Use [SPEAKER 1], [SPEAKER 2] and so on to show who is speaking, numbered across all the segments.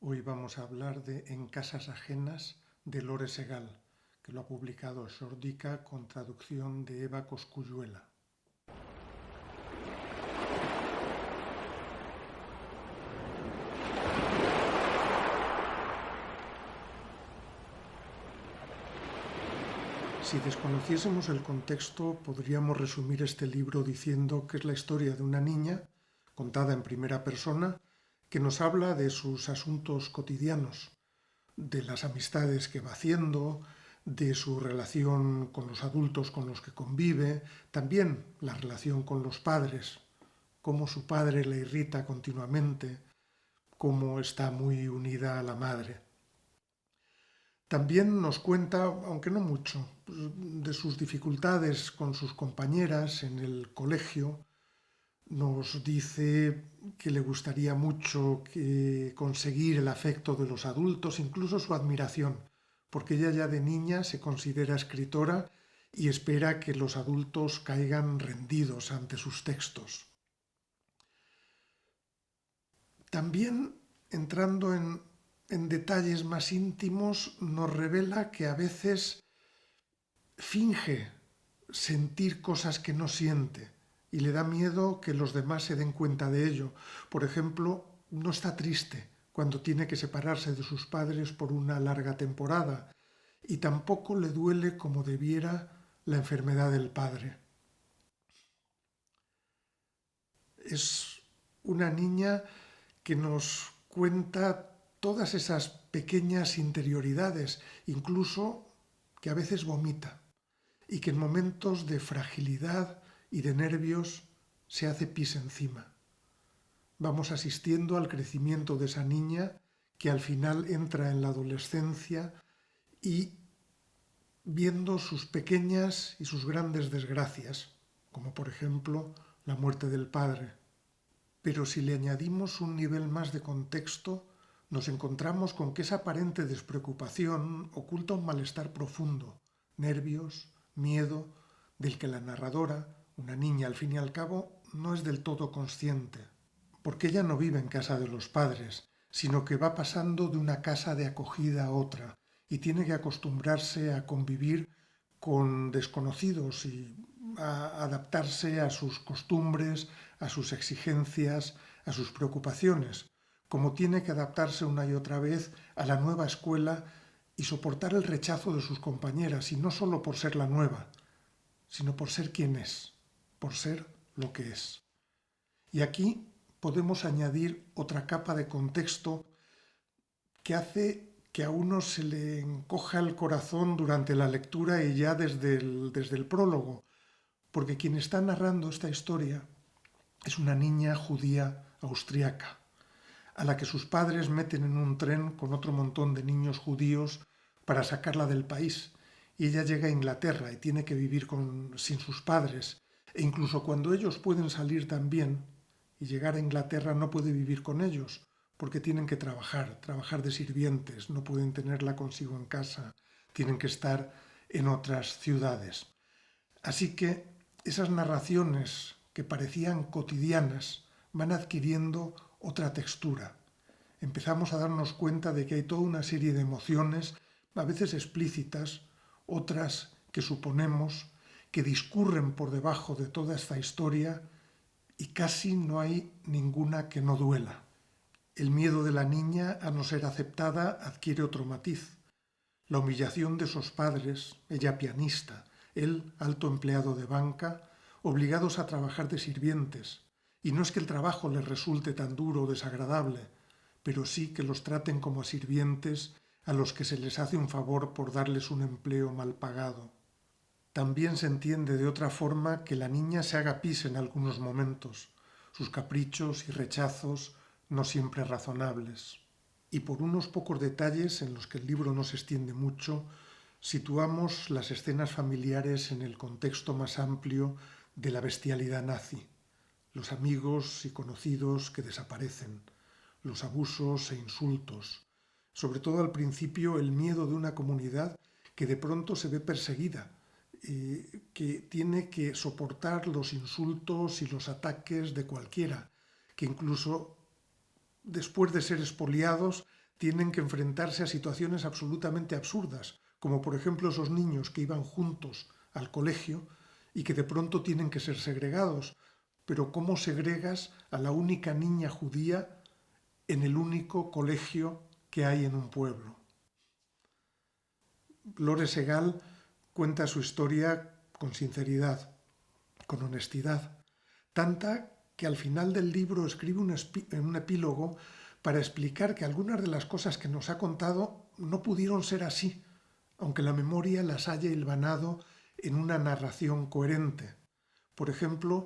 [SPEAKER 1] Hoy vamos a hablar de En casas ajenas de Lore Segal, que lo ha publicado Xordica con traducción de Eva Cosculluela. Si desconociésemos el contexto, podríamos resumir este libro diciendo que es la historia de una niña, contada en primera persona, que nos habla de sus asuntos cotidianos, de las amistades que va haciendo, de su relación con los adultos con los que convive, también la relación con los padres, cómo su padre le irrita continuamente, cómo está muy unida a la madre. También nos cuenta, aunque no mucho, de sus dificultades con sus compañeras en el colegio. Nos dice que le gustaría mucho conseguir el afecto de los adultos, incluso su admiración, porque ella ya de niña se considera escritora y espera que los adultos caigan rendidos ante sus textos. También, entrando en detalles más íntimos, nos revela que a veces finge sentir cosas que no siente y le da miedo que los demás se den cuenta de ello. Por ejemplo, no está triste cuando tiene que separarse de sus padres por una larga temporada y tampoco le duele como debiera la enfermedad del padre. Es una niña que nos cuenta todas esas pequeñas interioridades, incluso que a veces vomita y que en momentos de fragilidad y de nervios se hace pis encima. Vamos asistiendo al crecimiento de esa niña que al final entra en la adolescencia y viendo sus pequeñas y sus grandes desgracias, como por ejemplo la muerte del padre. Pero si le añadimos un nivel más de contexto, nos encontramos con que esa aparente despreocupación oculta un malestar profundo, nervios, miedo, del que la narradora, una niña al fin y al cabo, no es del todo consciente. Porque ella no vive en casa de los padres, sino que va pasando de una casa de acogida a otra y tiene que acostumbrarse a convivir con desconocidos y a adaptarse a sus costumbres, a sus exigencias, a sus preocupaciones, como tiene que adaptarse una y otra vez a la nueva escuela y soportar el rechazo de sus compañeras, y no solo por ser la nueva, sino por ser quien es, por ser lo que es. Y aquí podemos añadir otra capa de contexto que hace que a uno se le encoja el corazón durante la lectura y ya desde el prólogo, porque quien está narrando esta historia es una niña judía austriaca, a la que sus padres meten en un tren con otro montón de niños judíos para sacarla del país. Y ella llega a Inglaterra y tiene que vivir sin sus padres. E incluso cuando ellos pueden salir también y llegar a Inglaterra, no puede vivir con ellos, porque tienen que trabajar de sirvientes, no pueden tenerla consigo en casa, tienen que estar en otras ciudades. Así que esas narraciones que parecían cotidianas van adquiriendo otra textura. Empezamos a darnos cuenta de que hay toda una serie de emociones, a veces explícitas, otras que suponemos, que discurren por debajo de toda esta historia y casi no hay ninguna que no duela. El miedo de la niña a no ser aceptada adquiere otro matiz. La humillación de sus padres, ella pianista, él alto empleado de banca, obligados a trabajar de sirvientes. Y no es que el trabajo les resulte tan duro o desagradable, pero sí que los traten como a sirvientes a los que se les hace un favor por darles un empleo mal pagado. También se entiende de otra forma que la niña se haga pis en algunos momentos, sus caprichos y rechazos no siempre razonables. Y por unos pocos detalles en los que el libro no se extiende mucho, situamos las escenas familiares en el contexto más amplio de la bestialidad nazi, los amigos y conocidos que desaparecen, los abusos e insultos, sobre todo al principio el miedo de una comunidad que de pronto se ve perseguida, que tiene que soportar los insultos y los ataques de cualquiera, que incluso después de ser expoliados tienen que enfrentarse a situaciones absolutamente absurdas, como por ejemplo esos niños que iban juntos al colegio y que de pronto tienen que ser segregados. Pero ¿cómo segregas a la única niña judía en el único colegio que hay en un pueblo? Lore Segal cuenta su historia con sinceridad, con honestidad, tanta que al final del libro escribe un epílogo para explicar que algunas de las cosas que nos ha contado no pudieron ser así, aunque la memoria las haya hilvanado en una narración coherente. Por ejemplo,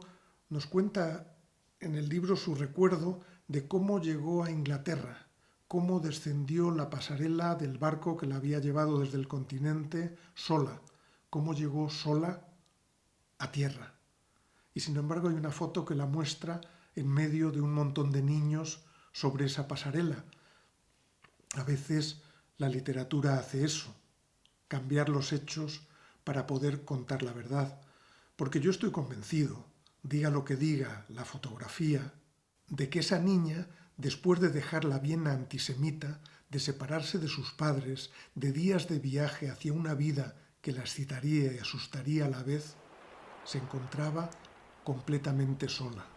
[SPEAKER 1] nos cuenta en el libro su recuerdo de cómo llegó a Inglaterra, cómo descendió la pasarela del barco que la había llevado desde el continente sola, cómo llegó sola a tierra. Y sin embargo hay una foto que la muestra en medio de un montón de niños sobre esa pasarela. A veces la literatura hace eso, cambiar los hechos para poder contar la verdad. Porque yo estoy convencido, diga lo que diga la fotografía, de que esa niña, después de dejar la Viena antisemita, de separarse de sus padres, de días de viaje hacia una vida que la excitaría y asustaría a la vez, se encontraba completamente sola.